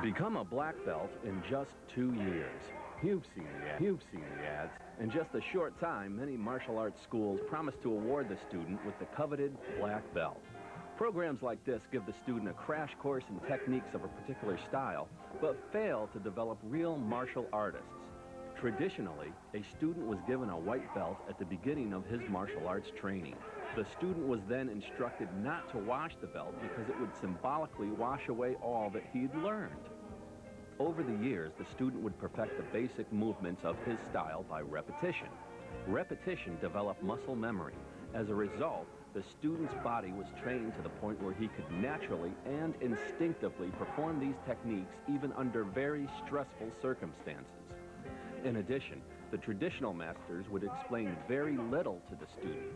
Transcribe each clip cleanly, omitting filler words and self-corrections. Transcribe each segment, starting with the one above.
Become a black belt in just 2 years. You've seen the ads. In just a short time, many martial arts schools promise to award the student with the coveted black belt. Programs like this give the student a crash course in techniques of a particular style, but fail to develop real martial artists. Traditionally, a student was given a white belt at the beginning of his martial arts training. The student was then instructed not to wash the belt because it would symbolically wash away all that he'd learned. Over the years, the student would perfect the basic movements of his style by repetition. Repetition developed muscle memory. As a result, the student's body was trained to the point where he could naturally and instinctively perform these techniques even under very stressful circumstances. In addition, the traditional masters would explain very little to the student.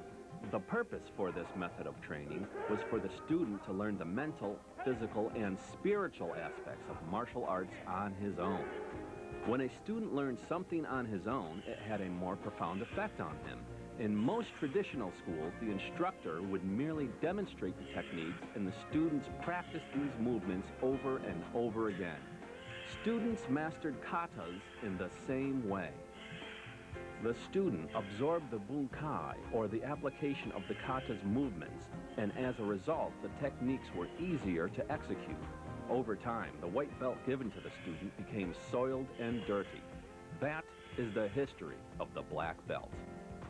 The purpose for this method of training was for the student to learn the mental, physical, and spiritual aspects of martial arts on his own. When a student learned something on his own, it had a more profound effect on him. In most traditional schools, the instructor would merely demonstrate the techniques and the students practiced these movements over and over again. Students mastered katas in the same way. The student absorbed the bunkai, or the application of the kata's movements, and as a result, the techniques were easier to execute. Over time, the white belt given to the student became soiled and dirty. That is the history of the black belt.